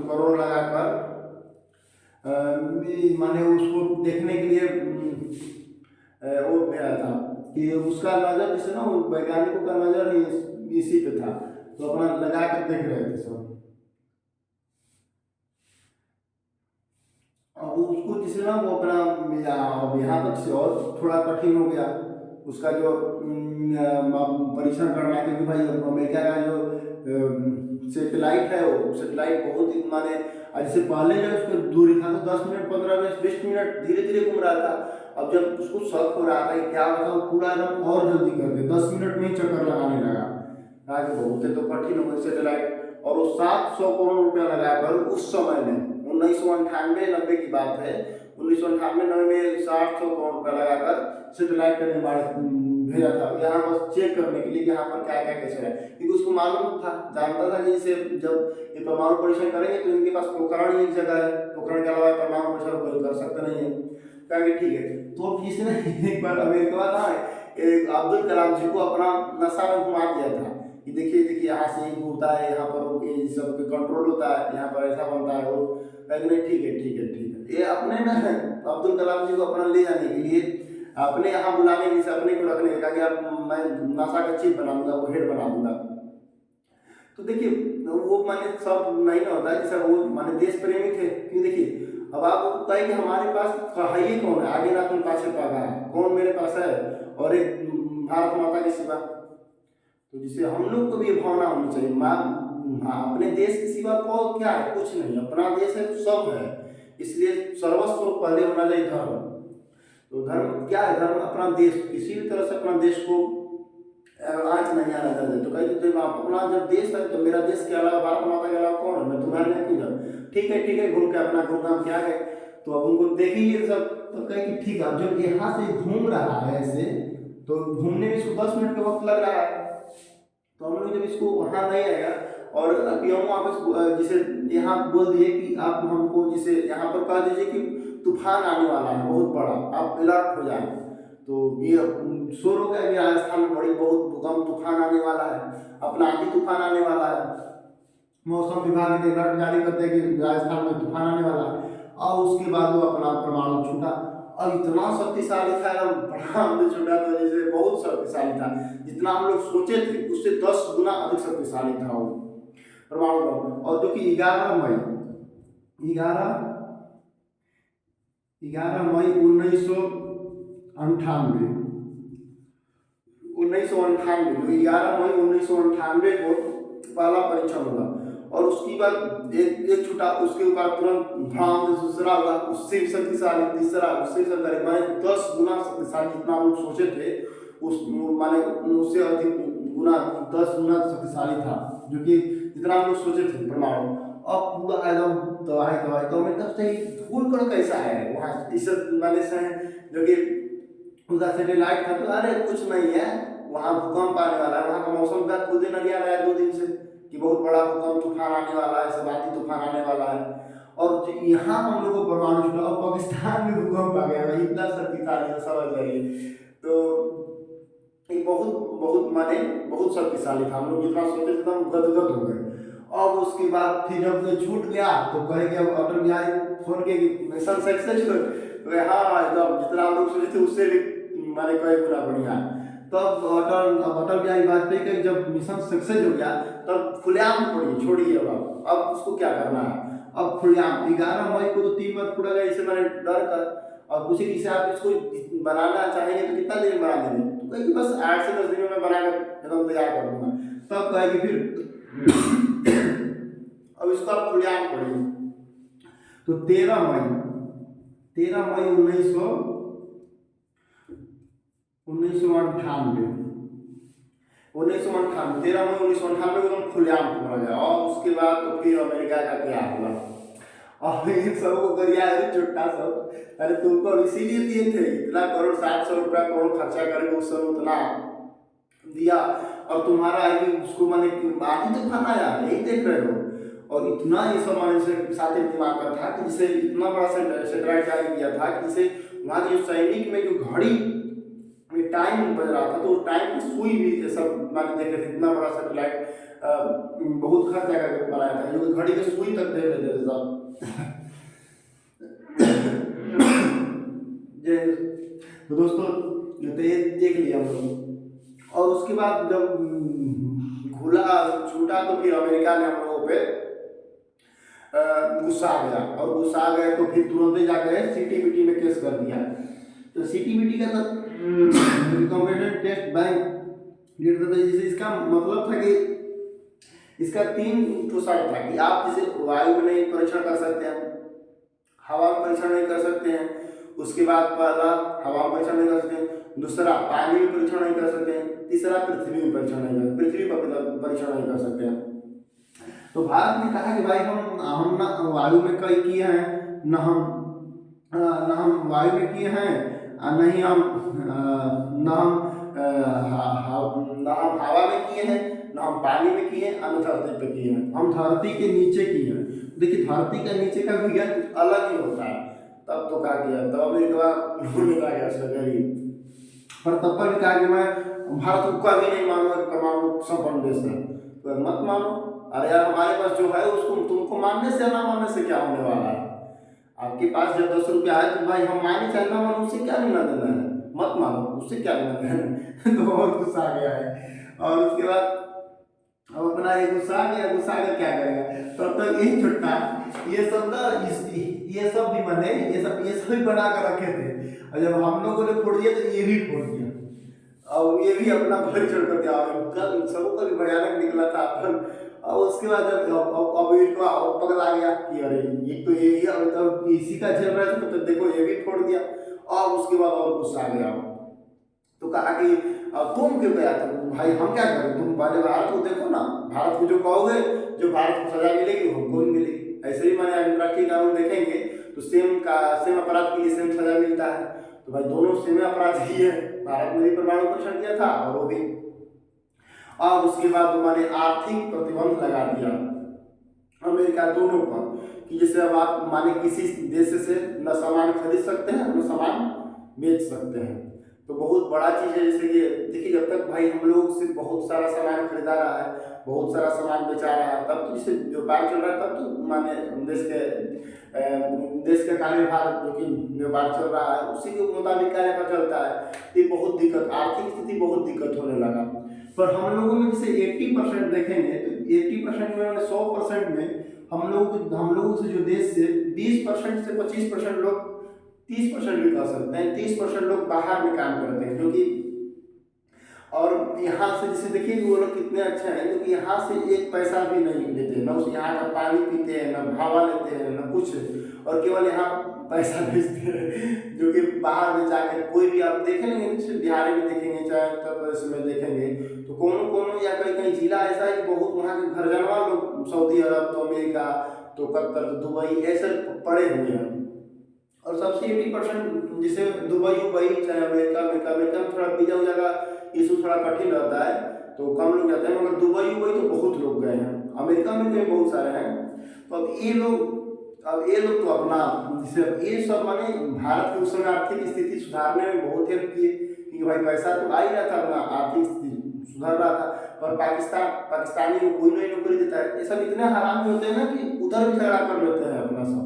करोड़ लगाकर माने उसको देखने के लिए वो गया था कि उसका नज़र जिसे ना वैज्ञानिकों का नज़र इसी पे था, तो अपना लगा कर देख रहे थे सब। अब उसको जिसे ना वो अपना यहाँ तक से और थोड़ा कठिन हो गया उसका जो परीक्षण करना, क्योंकि भाई अमेरिका का जो सेटेलाइट है वो सेटेलाइट बहुत ही माने जैसे पहले जो उसकी दूरी था तो 10 मिनट 15 20 मिनट धीरे धीरे घूम रहा था। अब जब उसको शक हो रहा था कि क्या होता है, पूरा एकदम और जल्दी कर दे, 10 मिनट में ही चक्कर लगाने लगा। कहा कि बहुत है तो कठिन हो सेटेलाइट। और वो 700 करोड़ रुपया लगाकर उस समय में 1998-90 की बात है, 1998-90 में 700 करोड़ रुपया लगाकर सेटेलाइट का निर्माण भेजा था यहाँ बस चेक करने के लिए कि यहाँ पर क्या क्या कैसे है। क्योंकि उसको मालूम था, जानता था कि इसे जब ये परमाणु परीक्षण करेंगे तो इनके पास पोखरण ही एक जगह है, पोखरण के अलावा परमाणु परीक्षण कोई कर सकता नहीं है। कहा कि ठीक है। तो जिसने एक बार अमेरिका था अब्दुल कलाम जी को अपना नशा में घुमा दिया था कि देखिए यहाँ से ये होता है, यहाँ पर ये सब कंट्रोल होता है, यहाँ पर ऐसा बनता है वो। नहीं ठीक है। ये अपने ना अब्दुल कलाम जी को अपना ले जाने के लिए अपने यहाँ बुलाने के लिए अपने को रखने का कि अब मैं नासा का चीफ बना दूंगा, वो हेड बना दूंगा। तो देखिए वो माने सब नहीं ना होता है, जैसा वो माने देश प्रेमी थे। क्यों देखिए अब आप कहें कि हमारे पास है ही कौन है, आगे ना तुम पाछे पागा है, कौन मेरे पास है और एक भारत माता के सिवा। तो जिसे हम लोग को भी ये भावना होनी चाहिए, अपने देश के सिवा को क्या है, कुछ नहीं, अपना देश है तो सब है, इसलिए सर्वस्व पहले होना चाहिए धर्म। तो धर्म क्या है, धर्म अपना देश, किसी भी तरह से अपना देश को आँच नहीं आने देते। तो कहीं तो आप अपना जब देश है तो मेरा देश के अलावा, भारत माता के अलावा कौन है, मैं तुम्हारे लिए क्यों जाऊँ। ठीक है घूम के अपना घूम घाम के आ गए। तो अब उनको देखेंगे सब, तो कहे कि ठीक है, अब जब यहाँ से घूम रहा है ऐसे, तो घूमने में इसको 10 मिनट का वक्त लग रहा है। तो हम लोग जब इसको वहाँ नहीं आएगा और पीएम वापस जिसे यहाँ बोल दिए कि आप हमको जिसे यहाँ पर कह दीजिए कि तूफान आने वाला है बहुत बड़ा, आप अलर्ट हो जाए। तो ये शोर हो गया कि राजस्थान में बड़ी बहुत भूकंप तूफान आने वाला है, अपना आंधी तूफान आने वाला है। मौसम विभाग ने अलर्ट जारी करते हैं कि राजस्थान में तूफान आने वाला है। और उसके बाद वो अपना परमाणु छूटा और इतना शक्तिशाली था, परमाणु छूटा तो जैसे बहुत शक्तिशाली था, जितना हम लोग सोचे थे उससे 10 गुना अधिक शक्तिशाली था वो परमाणु बम। और जो कि 11 मई 1998 जो 11 मई 1998 को पहला परीक्षण हुआ। और उसके बाद एक छूटा, उसके ऊपर तुरंत धाम दूसरा हुआ, उससे भी शक्तिशाली तीसरा, उससे शक्तिशाली, माने 10 गुना शक्तिशाली जितना हम लोग सोचे थे उस माने उससे अधिक गुना 10 गुना शक्तिशाली था, जो कि जितना हम लोग सोचे थे परमाणु। अब पूरा एकदम तबाही। तो मेरे तरफ से धूल कण कैसा है वहाँ, इस माने से जो कि उसका सैटेलाइट था, तो अरे कुछ नहीं है वहाँ भूकंप आने वाला है, वहाँ का मौसम का खुद ही नहीं आ रहा है 2 दिन से कि बहुत बड़ा भूकंप तूफान आने वाला है, सब आंधी तूफान आने वाला है। और यहाँ हम लोग को परमाणु छूटा और पाकिस्तान में भूकंप आ गया है, इतना शक्तिशाली समझ रही। तो ये बहुत माने बहुत शक्तिशाली था, हम लोग जितना सोचे थे हम गदगद हो गए। अब उसके बाद फिर जब छूट गया तो कहे कि अब अटल बिहारी फोन के मिशन सक्सेसफुल, तो हाँ एकदम जितना हम लोग सोचे थे उससे भी माने कई गुना बढ़िया। तब अटल बिहारी वाजपेयी का जब मिशन सक्सेस हो गया तब खुलेआम छोड़िए अब उसको क्या करना है। अब खुलेआम 11 मई को तो 3 बार पूरा गया, इसे मैंने डर कर और पूछे कि आप इसको बनाना चाहेंगे तो कितना दिन में बना देंगे, तो कहे कि बस 8 से 10 दिनों में बनाकर एकदम तैयार कर दूंगा। तब कहे कि फिर अब इसको आप खुलेआम पढ़िए। तो 13 मई 1998 13 मई 1998 को एकदम खुलेआम पढ़ा गया। और उसके बाद तो फिर अमेरिका का क्या हुआ, और इन सबको गरिया है छोटा सब, अरे तुमको इसीलिए दिए थे इतना करोड़ 700 रुपया करोड़ खर्चा करके उस समय उतना दिया, और तुम्हारा है कि उसको मैंने आधी तो खाना यार यही देख रहे हो। और इतना ये सब मैंने से साथ दिमाग का था कि जिसे इतना बड़ा सैटेलाइट जारी किया था कि जिसे वहाँ के सैनिक में जो घड़ी में टाइम बज रहा था तो टाइम की सुई भी सब मैंने देखे थे, इतना बड़ा सैटेलाइट बहुत खर्चा करके बनाया था, जो घड़ी की सुई तक देख रहे थे सब। तो दोस्तों तो ये देख लिया हम लोग। और उसके बाद जब घुला छूटा तो फिर अमेरिका ने हम लोगों पे गुस्सा आ गया, और गुस्सा आ गए तो फिर तुरंत ही जाकर सीटीबीटी में केस कर दिया। तो सीटीबीटी का कंप्यूटर टेस्ट बैंक इसका मतलब था कि इसका 3 तो शर्त था कि आप जिसे वायु में नहीं परीक्षण कर सकते हैं, हवा में परीक्षण नहीं कर सकते हैं, उसके बाद पहला हवा में परीक्षण नहीं कर सकते हैं, दूसरा पानी में परीक्षण नहीं कर सकते हैं, तीसरा पृथ्वी पर परीक्षण नहीं कर सकते हैं। तो भारत ने कहा कि भाई हम ना वायु में कई किए हैं, न हम वायु में किए हैं, नहीं हम हवा में किए हैं, न हम पानी में किए हैं, न धरती पे किए हैं, हम धरती के नीचे किए हैं। देखिए धरती का नीचे का विज्ञान कुछ अलग ही होता है। तब तो क्या किया, तब अमेरिका गया सरकारी, पर तब पर भी कहा कि मैं भारत को कभी नहीं मानूंगा परमाणु संपन्न देश है, तो मत मानो। अरे यार हमारे पास जो है उसको तुमको मानने से ना मानने से क्या होने वाला है, आपके पास जब 10 रुपया है तो भाई हम माने चाहे ना मानो उससे क्या लेना देना है, मत मानो उससे क्या लेना देना है। तो बहुत गुस्सा आ गया है। और उसके बाद अब अपना ये गुस्सा आ गया क्या करेगा, तब तक यही छुट्टा ये सब ना ये सब भी बने ये सब भी बना कर रखे थे, और जब हम लोगों ने फोड़ दिया तो ये भी फोड़ दिया, और ये भी अपना परीक्षण कर दिया। इन सबों का भी भयानक निकला था। और उसके बाद जब अब पगला गया कि अरे ये तो यही अब तो इसी का झेल रहा था, तो देखो ये भी फोड़ दिया। और उसके बाद और गुस्सा आ गया, तो कहा कि तुम क्यों गया? तो भाई हम क्या करें, तुम पहले भारत को देखो ना, भारत को जो कहोगे, जो भारत को सजा मिलेगी हमको भी मिलेगी। ऐसे ही मैंने अंतर्राष्ट्रीय कानून देखेंगे तो सेम अपराध के लिए सेम सजा मिलता है। तो भाई दोनों सेम अपराध ही है, भारत ने भी परमाणु परीक्षण किया था और वो भी। अब उसके बाद उन्होंने आर्थिक प्रतिबंध लगा दिया अमेरिका दोनों पर, कि जैसे अब आप माने किसी देश से न सामान खरीद सकते हैं न सामान बेच सकते हैं। तो बहुत बड़ा चीज़ है। जैसे कि देखिए, जब तक भाई हम लोग से बहुत सारा सामान खरीदा रहा है, बहुत सारा सामान बेचा रहा है, तब तो जैसे व्यापार चल रहा है, तब तो माने देश का कार्यभार जो कि व्यापार चल रहा है उसी के मुताबिक कार्यभार चलता है। ये बहुत दिक्कत, आर्थिक स्थिति बहुत दिक्कत होने लगा। पर हम लोगों में जैसे 80% देखेंगे तो 80% में 100% में हम लोगों से जो देश से 20% से 25% लोग, 30% भी कह सकते हैं, 30% लोग बाहर में काम करते हैं, जो कि और यहाँ से जैसे देखिए वो लोग कितने अच्छे हैं, क्योंकि यहाँ से एक पैसा भी नहीं लेते, न उस यहाँ का पानी पीते हैं, न हवा लेते हैं, न कुछ, और केवल यहाँ पैसा भेजते हैं। जो कि बाहर में जाकर कोई भी आप देखेंगे, जैसे बिहार में देखेंगे, चाहे उत्तर प्रदेश में देखेंगे, तो कोनो या कहीं कहीं जिला ऐसा है कि बहुत वहाँ के घर जानवा लोग सऊदी अरब, तो अमेरिका, तो कतर, तो दुबई ऐसे पड़े हुए हैं। और सबसे 80% जैसे दुबई चाहे अमेरिका में थोड़ा वीजा उजा का इशू थोड़ा कठिन रहता है, तो कम लोग जाते हैं, मगर दुबई तो बहुत लोग गए हैं, अमेरिका में तो बहुत सारे हैं। तो अब ये लोग तो अपना जैसे ये सब माने भारत की उस समय आर्थिक स्थिति सुधारने में बहुत हेल्प किए, क्योंकि भाई पैसा तो आ ही रहा था, अपना आर्थिक स्थिति सुधार रहा था। पर पाकिस्तानी को कोई नहीं नौकरी देता है। ये सब इतने हरामी होते हैं ना कि उधर भी झगड़ा कर लेते हैं अपना सब,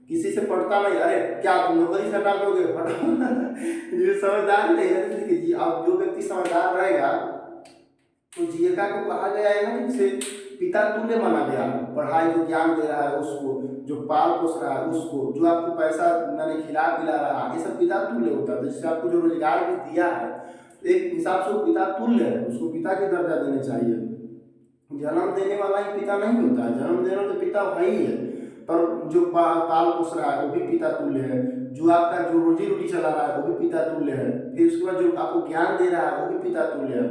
किसी से पढ़ता नहीं, अरे क्या तुम नौकरी से हटा दोगे, जो समझदार नहीं है। जी, अब जो व्यक्ति समझदार रहेगा, तो जीविका को कहा गया है ना कि जैसे पिता तुल्य माना गया, पढ़ाई जो ज्ञान दे रहा है उसको, जो पाल पोस रहा है उसको, जो आपको पैसा मैंने खिला पिला रहा है, ये सब पिता तुल्य होता है। जिससे आपको जो रोजगार भी दिया है, तो एक हिसाब से वो पिता तुल्य है, उसको पिता की दर्जा देना चाहिए। जन्म देने वाला ही पिता नहीं होता है, जन्म देना तो पिता वही है, पर जो पाल पोस रहा है वो भी पिता तुल्य है, जो आपका जो रोजी रोटी चला रहा है वो भी पिता तुल्य है, फिर उसके बाद जो आपको ज्ञान दे रहा है वो भी पिता तुल्य है।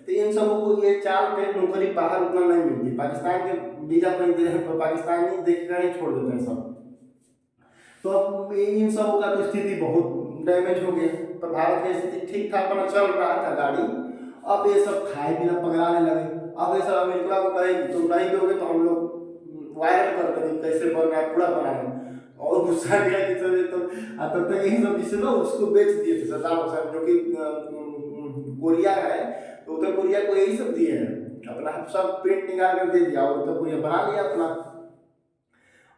तो इन सबों को ये चाल पे नौकरी बाहर उतना नहीं मिलती, पाकिस्तान के वीजा पर नहीं दे रहे हैं, पाकिस्तानी देखकर ही छोड़ देते हैं सब। तो अब इन सबों का तो स्थिति बहुत डैमेज हो गया। पर भारत की स्थिति ठीक ठाक अपना चल रहा था गाड़ी, अब ये सब खाए पीना पगलाने लगे। अब ये सब अमेरिका को कहेंगे तुम नहीं दोगे तो हम लोग वायरल करते हैं कैसे बन रहा है, पूरा बनाए, और गुस्सा गया कि चलिए तो तब तक यही सब जिससे ना उसको बेच दिए थे सद्दाम हुसैन, जो कि कोरिया है, तो उत्तर कोरिया को यही सब दिए हैं, अपना सब प्रिंट निकाल कर दे दिया और उत्तर कोरिया बना लिया अपना।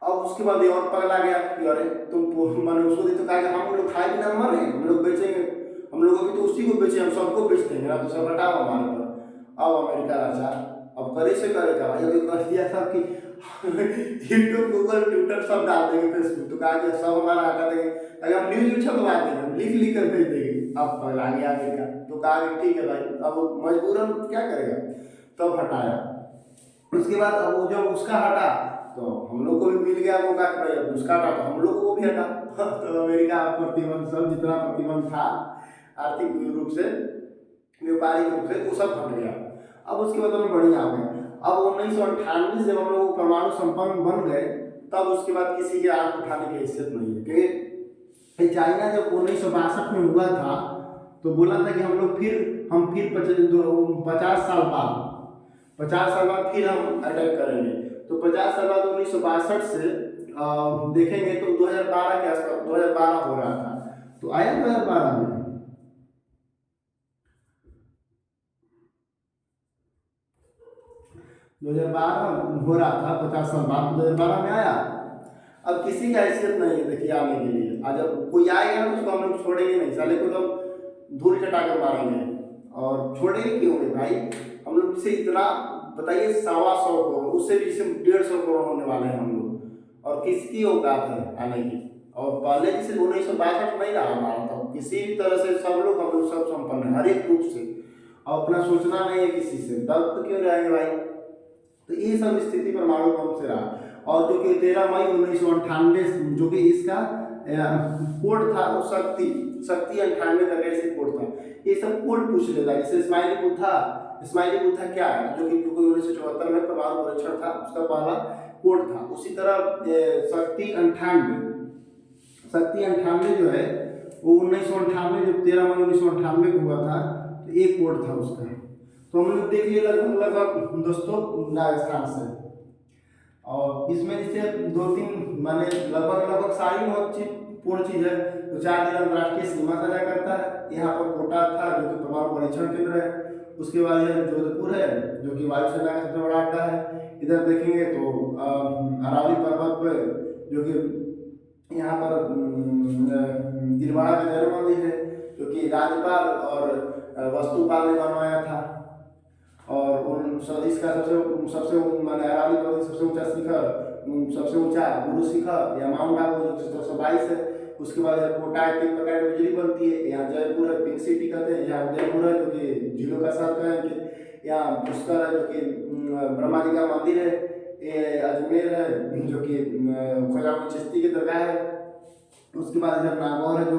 अब उसके बाद ये और पगला गया कि अरे तुम मैंने उसको दी, तो कहा कि हम लोग खाए बिना मर रहे हैं, हम लोग बेचेंगे, हम लोगों की तो उसी को बेचे, हम सबको बेच देंगे ना, तो सब हटाओ हमारे पर। अब अमेरिका राजा अब करे से करेगा भाई, अभी कर दिया था कि यूट्यूब, गूगल, ट्विटर सब डाल देंगे, फेसबुक, तो कहा कि सब हमारा हटा देंगे, अगर हम न्यूज छपवा देंगे, हम लिख कर भेज देंगे। अब पगला गया अमेरिका, तो कहा कि ठीक है भाई, अब मजबूरन क्या करेगा, तब हटाया। उसके बाद अब वो जब उसका हटा तो हम लोग को भी मिल गया मौका कि भाई अब उसका हटा तो हम लोग को भी हटा। तो अमेरिका प्रतिबंध सब जितना प्रतिबंध था आर्थिक रूप से, व्यापारिक रूप से, वो सब हट गया। अब उसके बाद हम बढ़िया हो गए। अब 1998 जब हम लोग परमाणु संपन्न बन गए, तब उसके बाद किसी के आंख उठाने की हैसियत नहीं है, क्योंकि चाइना जब 1962 में हुआ था तो बोला था कि हम फिर 50 साल बाद फिर हम अटैक करेंगे। तो 50 साल बाद 1962 से देखेंगे तो 2012 के आसपास, 2012 हो रहा था, तो आया 2012 में 2012 हो रहा था, 50 साल बाद 2012 में आया। अब किसी का हैसियत नहीं है देखिए आने के लिए, आज जब कोई आएगा तो उसको हम लोग छोड़ेंगे नहीं, साले को तो धूल चटा कर मारेंगे, और छोड़ेंगे क्यों भाई। हम लोग से इतना बताइए 125 करोड़, उससे भी जैसे 150 करोड़ होने वाले हैं हम लोग, और किसकी औकात है आने की। और पहले जैसे 1962 नहीं रहा हमारा, तो किसी भी तरह से सब लोग हम लोग सब संपन्न है हर एक रूप से, और अपना सोचना नहीं है किसी से, तब तो क्यों रहेंगे भाई। तो ये सब स्थिति परमाणु बम से रहा। और जो कि 13 मई 1998 जो कि इसका कोड था वो शक्ति शक्ति 98 करके ऐसे कोड था। ये सब कोड पूछ लेता है। जैसे स्माइली बुद्धा क्या है, जो कि 1974 में परमाणु परीक्षण था, उसका पहला कोड था। उसी तरह शक्ति 98 जो है वो 1998 जो 13 मई 1998 को हुआ था, तो एक कोड था उसका। तो हम लोग देखिए लगभग दोस्तों राजस्थान से, और इसमें जैसे 2-3 माने लगभग सारी महत्वपूर्ण चीज़ है। तो 4 जिला अंतर्राष्ट्रीय सीमा साझा करता है। यहाँ पर कोटा था जो कि परमाणु परीक्षण केंद्र है। उसके बाद यह जोधपुर है जो कि वायुसेना का सबसे बड़ा अड्डा है। इधर देखेंगे तो अरावली पर्वत पर जो कि यहाँ पर दिलवाड़ा का जन्म मंदिर है जो कि राज्यपाल और वस्तुपाल ने बनवाया था। और उन इसका सबसे माने अरावली पर्वत की सबसे ऊंचा शिखर, सबसे ऊंचा गुरु शिखर या माउंट आबू जो 722 है। उसके बाद कोटा है, 3 प्रकार की बिजली बनती है। यहाँ जयपुर है, पिंक सिटी कहते हैं। यहाँ उदयपुर है जो कि झीलों का शहर कहेंगे। यहाँ पुष्कर है जो कि ब्रह्मा जी का मंदिर है। ये अजमेर है जो कि ख्वाजा चिश्ती की दरगाह है। उसके बाद इधर नागौर है जो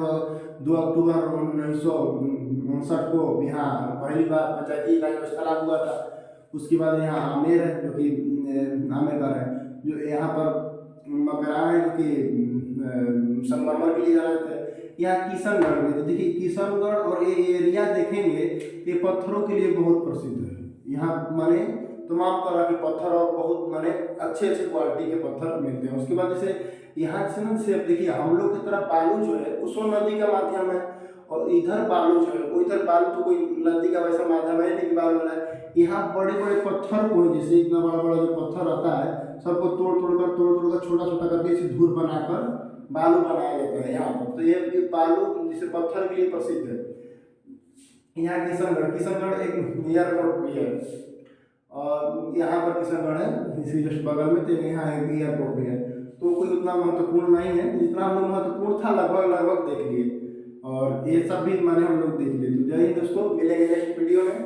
2 अक्टूबर 1959 को बिहार पहली बार पंचायती इकाई व्यवस्था लागू हुआ था। उसके बाद यहाँ आमेर है जो कि आमेरगढ़ है, जो यहाँ पर मकरान है जो कि संगमरमर के लिए जाना जाता है। यहाँ किशनगढ़ में, तो देखिए किशनगढ़ और ये एरिया देखेंगे ये पत्थरों के लिए बहुत प्रसिद्ध है। यहाँ माने तमाम तरह के पत्थर और बहुत माने अच्छे क्वालिटी के पत्थर मिलते हैं। उसके बाद जैसे यहाँ से देखिए हम लोग की तरफ बालू जो है उसो नदी का माध्यम है, और इधर बालू जो है वो इधर बालू तो कोई नदी का वैसा माध्यम है नहीं कि बालू वाला है। यहाँ बड़े बड़े पत्थर को जैसे इतना बड़ा जो पत्थर रहता है सबको तोड़ कर छोटा करके इसे धूर बनाकर बालू बनाया जाता है यहाँ पर। तो ये बालू जैसे पत्थर के लिए प्रसिद्ध है। यहाँ किशनगढ़ एक एयरपोर्ट भी है, और यहाँ पर किशनगढ़ है इसी जस्ट बगल में, तो यहाँ एक एयरपोर्ट भी है। तो कोई उतना महत्वपूर्ण नहीं है, जितना हम लोग महत्वपूर्ण था लगभग देख लिए, और ये सब भी माने हम लोग देख लिए। तो जय हिंद दोस्तों, मिलेंगे नेक्स्ट वीडियो में।